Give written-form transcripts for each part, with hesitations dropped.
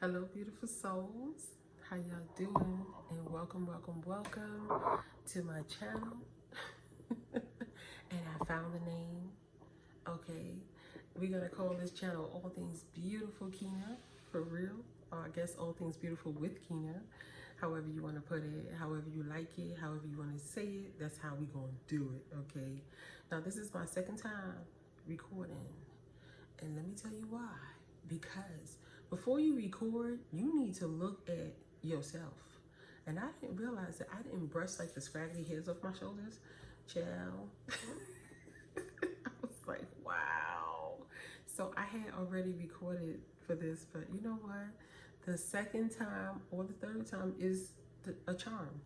Hello, beautiful souls. How y'all doing? And welcome to my channel. And I found the name. Okay, we're gonna call this channel All Things Beautiful Keyna, for real. Or I guess All Things Beautiful with Keyna. However you want to put it, however you like it, however you want to say it, that's how we gonna do it. Okay. Now this is my second time recording, and let me tell you why. Because before you record, you need to look at yourself. And I didn't realize that I didn't brush like the scraggly hairs off my shoulders. Child. I was like, wow. So I had already recorded for this, but you know what? The second time or the third time is a charm.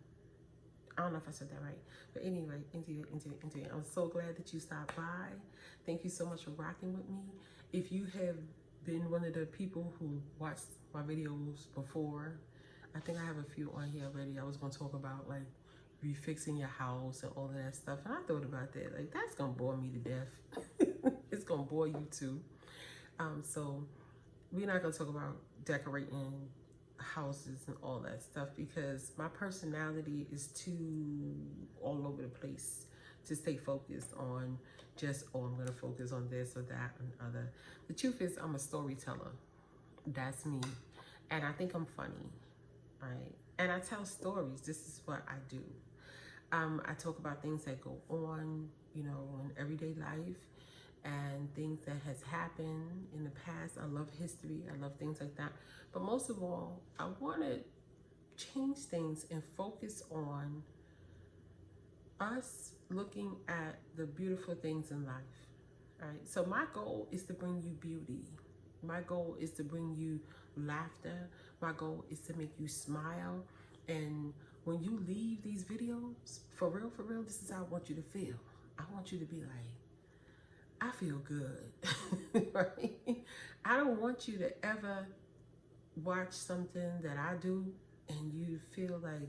I don't know if I said that right. But anyway, into it. I'm so glad that you stopped by. Thank you so much for rocking with me. If you have been one of the people who watched my videos before, I think I have a few on here already. I was going to talk about like refixing your house and all of that stuff. And I thought about that. Like, that's going to bore me to death. It's going to bore you too. So we're not going to talk about decorating houses and all that stuff because my personality is too all over the place to stay focused on just, oh, I'm going to focus on this or that and other. The truth is, I'm a storyteller. That's me. And I think I'm funny, right? And I tell stories. This is what I do. I talk about things that go on, you know, in everyday life and things that has happened in the past. I love history. I love things like that. But most of all, I want to change things and focus on us looking at the beautiful things in life. All right. So my goal is to bring you beauty. My goal is to bring you laughter. My goal is to make you smile. And when you leave these videos, for real, this is how I want you to feel. I want you to be like, I feel good, right? I don't want you to ever watch something that I do and you feel like,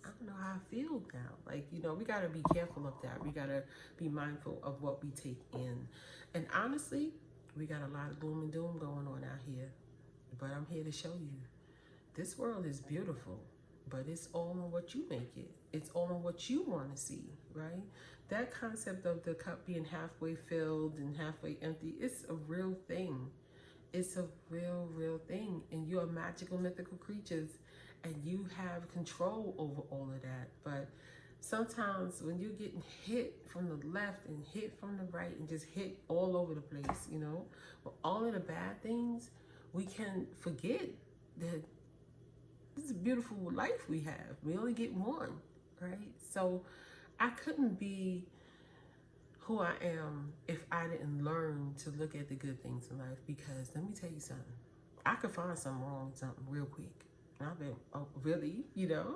I don't know how I feel now. Like, you know, we got to be careful of that. We got to be mindful of what we take in. And honestly, we got a lot of gloom and doom going on out here. But I'm here to show you this world is beautiful, but it's all on what you make it. It's all on what you want to see, right? That concept of the cup being halfway filled and halfway empty, it's a real thing. It's a real thing. And you're magical, mythical creatures, and you have control over all of that. But sometimes when you're getting hit from the left and hit from the right and just hit all over the place, you know, with all of the bad things, we can forget that this is a beautiful life we have. We only get one, right? So I couldn't be who I am if I didn't learn to look at the good things in life. Because let me tell you something, I could find something wrong with something real quick. And I've been, oh, really? You know?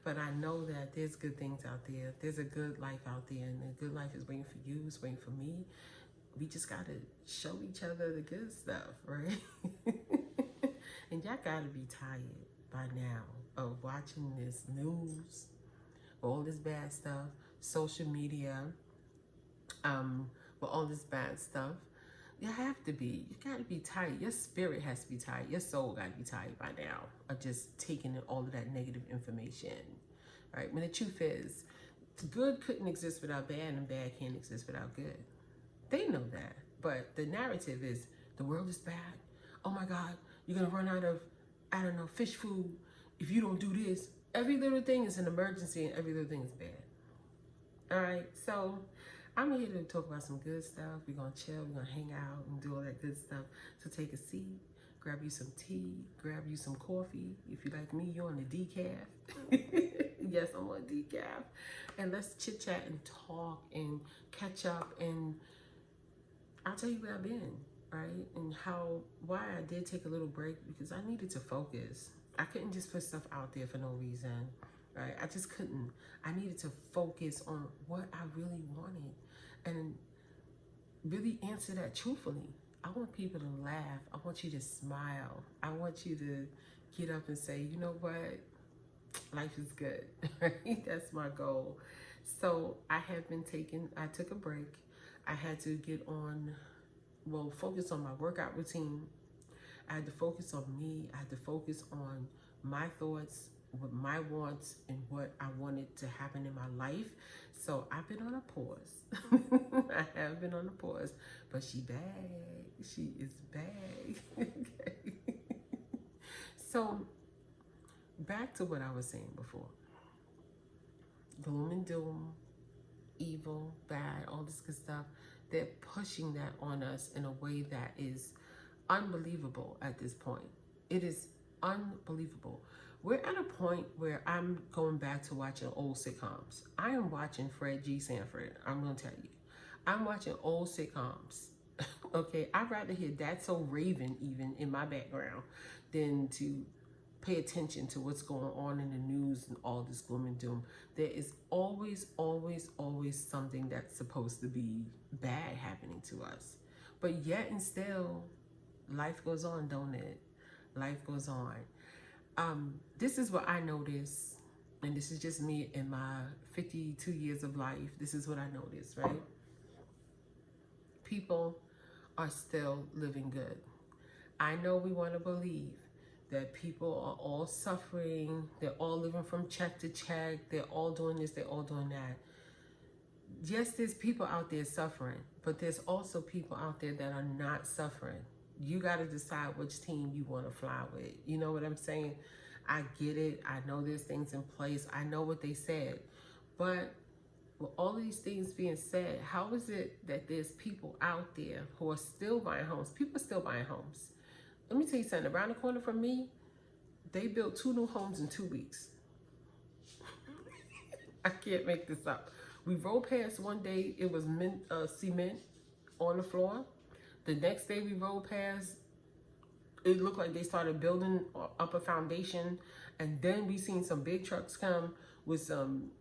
But I know that there's good things out there. There's a good life out there, and the good life is waiting for you. It's waiting for me. We just got to show each other the good stuff, right? And y'all got to be tired by now of watching this news, all this bad stuff, social media, with all this bad stuff. You have to be. You got to be tired. Your spirit has to be tired. Your soul got to be tired by now of just taking in all of that negative information, right? When the truth is, good couldn't exist without bad, and bad can't exist without good. They know that, but the narrative is the world is bad. Oh my God, you're gonna run out of, I don't know, fish food if you don't do this. Every little thing is an emergency, and every little thing is bad. All right, so I'm here to talk about some good stuff. We're gonna chill, we're gonna hang out and do all that good stuff. So take a seat, grab you some tea, grab you some coffee. If you like me, you're on the decaf. Yes, I'm on decaf. And let's chit chat and talk and catch up, and I'll tell you where I've been, right? And why I did take a little break, because I needed to focus. I couldn't just put stuff out there for no reason, right? I just couldn't. I needed to focus on what I really wanted and really answer that truthfully. I want people to laugh. I want you to smile. I want you to get up and say, you know what? Life is good, right? That's my goal. So I took a break. I had to get on, focus on my workout routine. I had to focus on me. I had to focus on my thoughts, what my wants, and what I wanted to happen in my life. So I've been on a pause. I have been on a pause, but she bad. She is bad. Okay. So back to what I was saying before. Gloom and doom, evil, bad, all this good stuff. They're pushing that on us in a way that is unbelievable at this point. It is unbelievable. We're at a point where I'm going back to watching old sitcoms. I am watching Fred G. Sanford. I'm going to tell you. I'm watching old sitcoms. Okay, I'd rather hear That's So Raven even in my background than to pay attention to what's going on in the news and all this gloom and doom. There is always, always, always something that's supposed to be bad happening to us. But yet and still, life goes on, don't it? Life goes on. This is what I notice, and this is just me in my 52 years of life. This is what I notice, right? People are still living good. I know we want to believe that people are all suffering, they're all living from check to check, they're all doing this, they're all doing that. Yes, there's people out there suffering, but there's also people out there that are not suffering. You got to decide which team you want to fly with. You know what I'm saying? I get it. I know there's things in place. I know what they said. But with all of these things being said, how is it that there's people out there who are still buying homes? People are still buying homes. Let me tell you something. Around the corner from me, they built 2 new homes in 2 weeks. I can't make this up. We rode past one day, it was cement on the floor. The next day we rode past, it looked like they started building up a foundation. And then we seen some big trucks come with some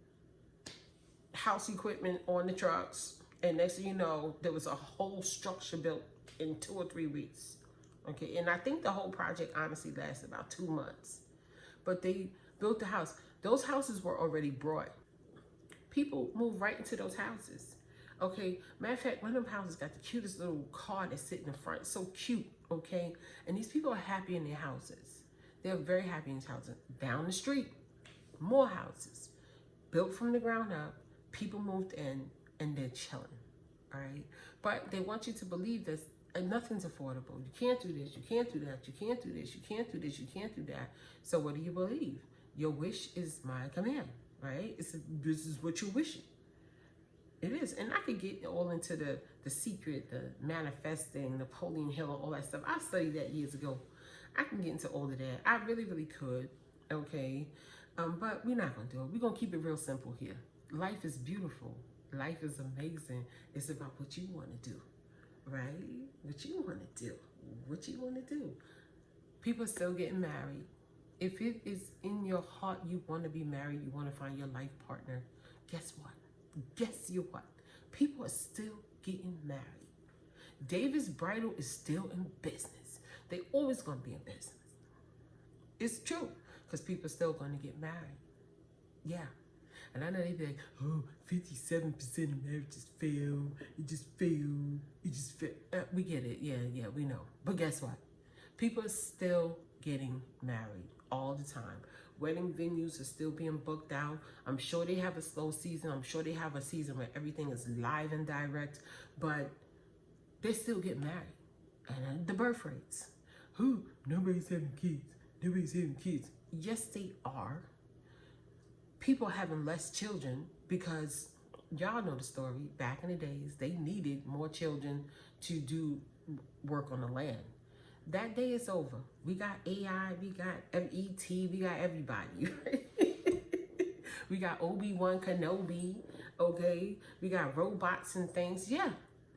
house equipment on the trucks. And next thing you know, there was a whole structure built in 2 or 3 weeks. Okay, and I think the whole project honestly lasted about 2 months. But they built the house. Those houses were already bought. People move right into those houses. Okay, matter of fact, one of them houses got the cutest little car that's sitting in the front. So cute, okay? And these people are happy in their houses. They're very happy in these houses. Down the street, more houses. Built from the ground up, people moved in, and they're chilling, all right? But they want you to believe that nothing's affordable. You can't do this, you can't do that, you can't do this, you can't do this, you can't do that. So what do you believe? Your wish is my command, right? This is what you're wishing. It is. And I could get all into the secret, the manifesting, Napoleon Hill, and all that stuff. I studied that years ago. I can get into all of that. I really, really could, okay? But we're not going to do it. We're going to keep it real simple here. Life is beautiful. Life is amazing. It's about what you want to do, right? What you want to do. What you want to do. People are still getting married. If it is in your heart you want to be married, you want to find your life partner, guess what? Guess you what? People are still getting married. David's Bridal is still in business. They always going to be in business. It's true, because people are still going to get married. Yeah. And I know they be like, oh, 57% of marriages fail. It just failed. It just failed. We get it. Yeah, we know. But guess what? People are still getting married all the time. Wedding venues are still being booked out. I'm sure they have a slow season. I'm sure they have a season where everything is live and direct, but they still get married. And the birth rates. Nobody's having kids. Nobody's having kids. Yes, they are. People are having less children because y'all know the story. Back in the days, they needed more children to do work on the land. That day is over. We got AI, we got MET, we got everybody. We got Obi-Wan Kenobi, okay? We got robots and things. Yeah,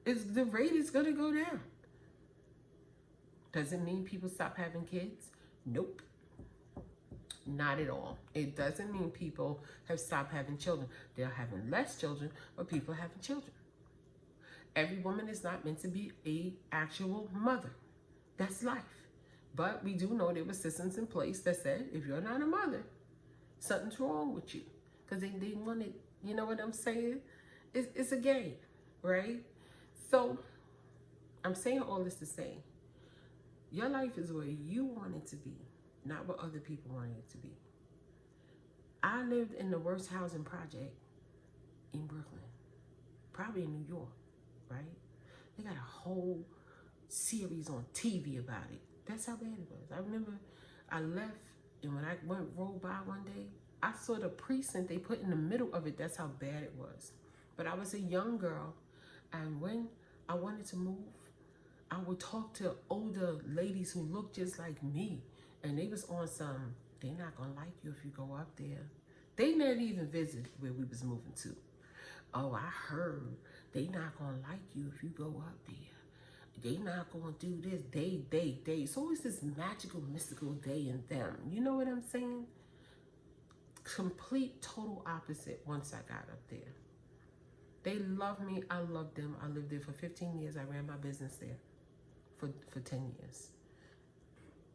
the rate is gonna go down. Does it mean people stop having kids? Nope. Not at all. It doesn't mean people have stopped having children. They're having less children, but people are having children. Every woman is not meant to be an actual mother. That's life. But we do know there were systems in place that said, if you're not a mother, something's wrong with you. Because they didn't want it, you know what I'm saying? It's a game, right? So I'm saying all this to say, Your life is where you want it to be, not what other people want it to be. I lived in the worst housing project in Brooklyn, probably in New York, right? They got a whole series on TV about it. That's how bad it was. I remember I left, and when I rolled by one day, I saw the precinct they put in the middle of it. That's how bad it was. But I was a young girl, and when I wanted to move, I would talk to older ladies who looked just like me, and they was on some, they're not gonna like you if you go up there. They never even visited where we was moving to. Oh, I heard they not gonna like you if you go up there. They not gonna do this. They. It's always this magical, mystical they and them. You know what I'm saying? Complete, total opposite once I got up there. They love me. I love them. I lived there for 15 years. I ran my business there for 10 years.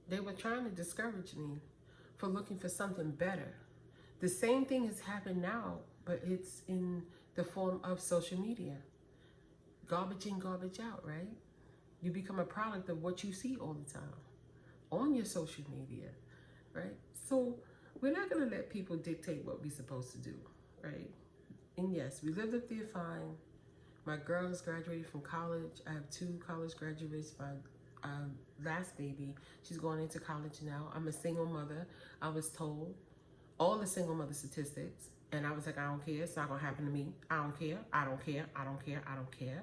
They were trying to discourage me for looking for something better. The same thing has happened now, but it's in the form of social media. Garbage in, garbage out, right? You become a product of what you see all the time on your social media, right? So we're not going to let people dictate what we're supposed to do, right? And yes, we lived up there fine. My girl has graduated from college. I have 2 college graduates. My last baby, she's going into college now. I'm a single mother. I was told all the single mother statistics, and I was like, I don't care. It's not going to happen to me. I don't care. I don't care. I don't care. I don't care.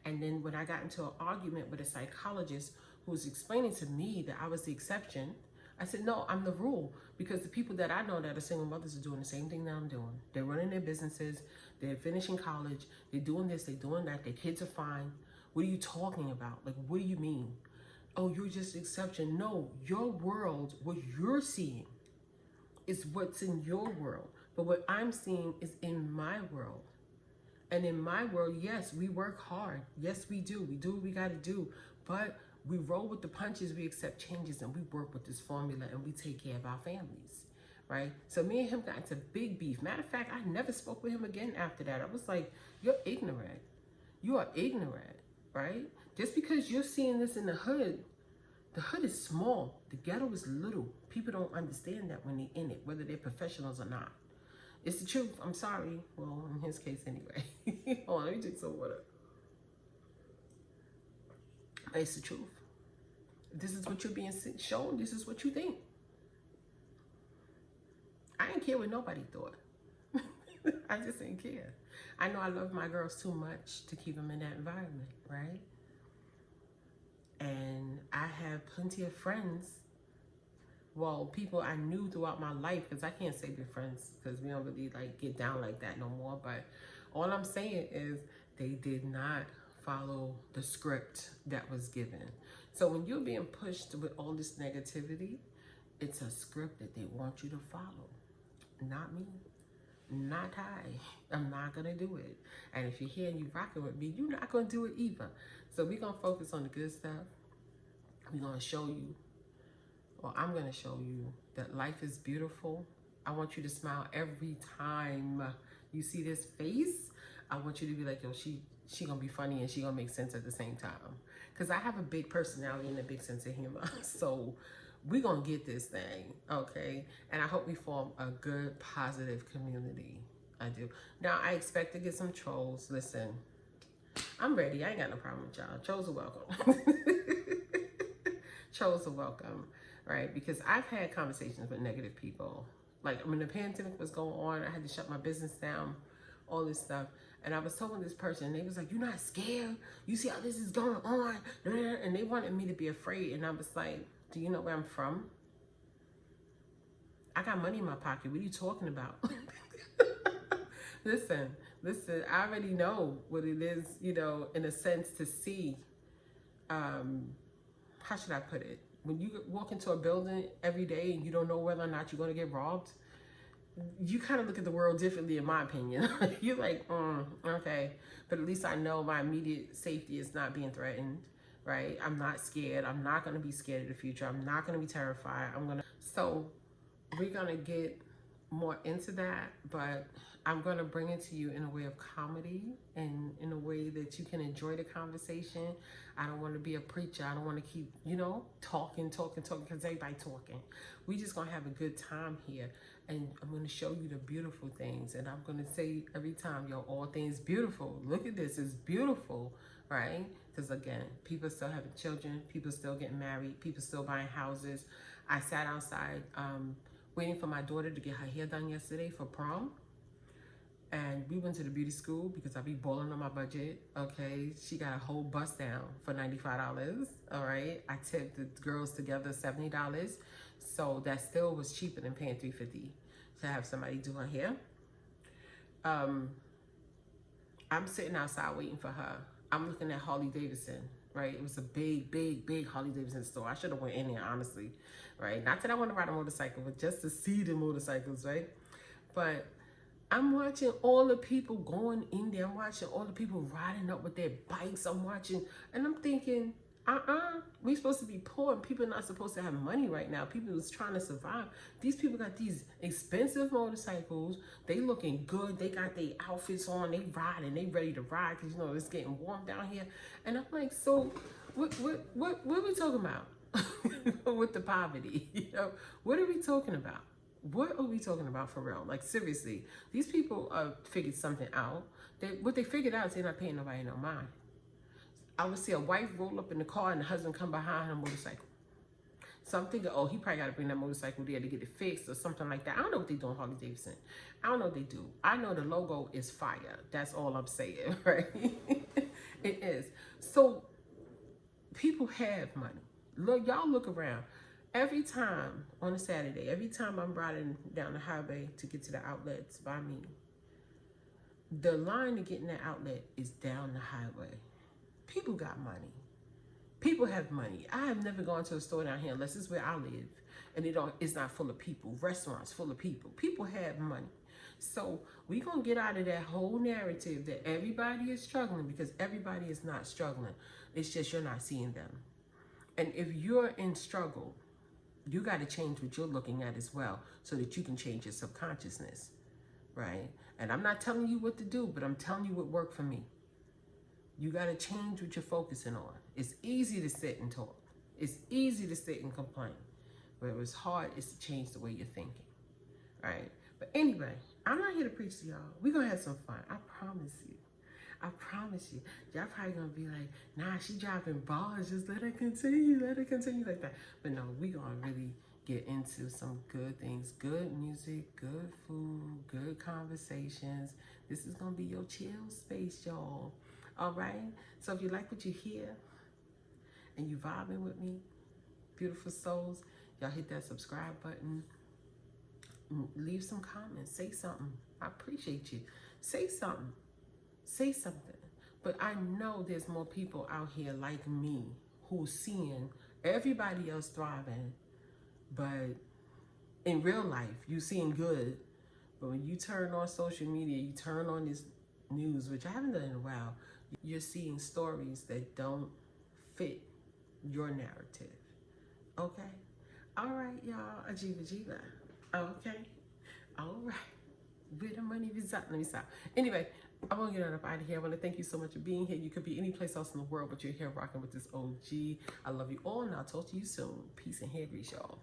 And then when I got into an argument with a psychologist who was explaining to me that I was the exception, I said, no, I'm the rule, because the people that I know that are single mothers are doing the same thing that I'm doing. They're running their businesses. They're finishing college. They're doing this. They're doing that. Their kids are fine. What are you talking about? Like, what do you mean? Oh, you're just the exception. No, your world, what you're seeing is what's in your world. But what I'm seeing is in my world. And in my world, yes, we work hard. Yes, we do. We do what we got to do. But we roll with the punches, we accept changes, and we work with this formula, and we take care of our families, right? So me and him got into big beef. Matter of fact, I never spoke with him again after that. I was like, you're ignorant. You are ignorant, right? Just because you're seeing this in the hood is small. The ghetto is little. People don't understand that when they're in it, whether they're professionals or not. It's the truth. I'm sorry. Well, in his case anyway. Hold on, let me drink some water. It's the truth. This is what you're being shown. This is what you think. I didn't care what nobody thought. I just didn't care. I know I love my girls too much to keep them in that environment, right? And I have plenty of friends, well, people I knew throughout my life, because I can't say we're friends because we don't really like get down like that no more. But all I'm saying is they did not follow the script that was given. So when you're being pushed with all this negativity, it's a script that they want you to follow. Not me. Not I. I'm not going to do it. And if you're here and you're rocking with me, you're not going to do it either. So we're going to focus on the good stuff. We're going to show you, or I'm going to show you, that life is beautiful. I want you to smile every time you see this face. I want you to be like, yo, she going to be funny and she going to make sense at the same time. Because I have a big personality and a big sense of humor. So we're going to get this thing, okay? And I hope we form a good, positive community. I do. Now, I expect to get some trolls. Listen, I'm ready. I ain't got no problem with y'all. Trolls are welcome. Trolls are welcome, right? Because I've had conversations with negative people. Like when the pandemic was going on, I had to shut my business down, all this stuff. And I was telling this person, and they was like, you're not scared? You see how this is going on? And they wanted me to be afraid. And I was like, do you know where I'm from? I got money in my pocket. What are you talking about? Listen, I already know what it is, you know, in a sense to see, how should I put it? When you walk into a building every day and you don't know whether or not you're going to get robbed, you kind of look at the world differently, in my opinion. You're like, okay, but at least I know my immediate safety is not being threatened, right? I'm not scared. I'm not going to be scared of the future. I'm not going to be terrified. So we're going to get more into that, but I'm going to bring it to you in a way of comedy and in a way that you can enjoy the conversation. I don't want to be a preacher. I don't want to keep, talking, because everybody talking. We just going to have a good time here. And I'm going to show you the beautiful things. And I'm going to say every time, yo, all things beautiful. Look at this. It's beautiful, right? Because again, people still having children. People still getting married. People still buying houses. I sat outside waiting for my daughter to get her hair done yesterday for prom. And we went to the beauty school because I be balling on my budget, okay? She got a whole bust down for $95, all right? I tipped the girls together $70. So that still was cheaper than paying $350 to have somebody do her hair. I'm sitting outside waiting for her. I'm looking at Harley Davidson, right? It was a big, big, big Harley Davidson store. I should have went in there, honestly, right? Not that I want to ride a motorcycle, but just to see the motorcycles, right? But I'm watching all the people going in there. I'm watching all the people riding up with their bikes. I'm watching, and I'm thinking, we supposed to be poor, and people are not supposed to have money right now. People is trying to survive. These people got these expensive motorcycles. They looking good. They got their outfits on. They riding. They ready to ride because it's getting warm down here. And I'm like, so what are we talking about with the poverty? What are we talking about? What are we talking about for real? Like, seriously, these people figured something out. What they figured out is they're not paying nobody no mind. I would see a wife roll up in the car and the husband come behind her motorcycle. So I'm thinking, oh, he probably got to bring that motorcycle there to get it fixed or something like that. I don't know what they do on Harley Davidson. I don't know what they do. I know the logo is fire. That's all I'm saying, right? It is. So people have money. Look, y'all look around. Every time on a Saturday, every time I'm riding down the highway to get to the outlets by me, the line to get in that outlet is down the highway. People got money. People have money. I have never gone to a store down here unless it's where I live, and it's not full of people. Restaurants full of people. People have money. So we gonna get out of that whole narrative that everybody is struggling, because everybody is not struggling. It's just you're not seeing them. And if you're in struggle, you got to change what you're looking at as well, so that you can change your subconsciousness, right? And I'm not telling you what to do, but I'm telling you what worked for me. You got to change what you're focusing on. It's easy to sit and talk. It's easy to sit and complain. But what's hard is to change the way you're thinking, right? But anyway, I'm not here to preach to y'all. We're going to have some fun. I promise you. I promise you. Y'all probably going to be like, nah, she dropping bars. Just let her continue. Let her continue like that. But no, we're going to really get into some good things. Good music, good food, good conversations. This is going to be your chill space, y'all. All right? So if you like what you hear and you vibing with me, beautiful souls, y'all hit that subscribe button. Leave some comments. Say something. I appreciate you. Say something. Say something. But I know there's more people out here like me who's seeing everybody else thriving, but in real life, you seeing good. But when you turn on social media, you turn on this news, which I haven't done in a while, you're seeing stories that don't fit your narrative. Okay? All right, y'all. Ajiva Jiva. Okay? All right. Where the money reside? Let me stop. Anyway, I want to get up out of here. I want to thank you so much for being here. You could be any place else in the world, but you're here rocking with this OG. I love you all, and I'll talk to you soon. Peace and hair grease, y'all.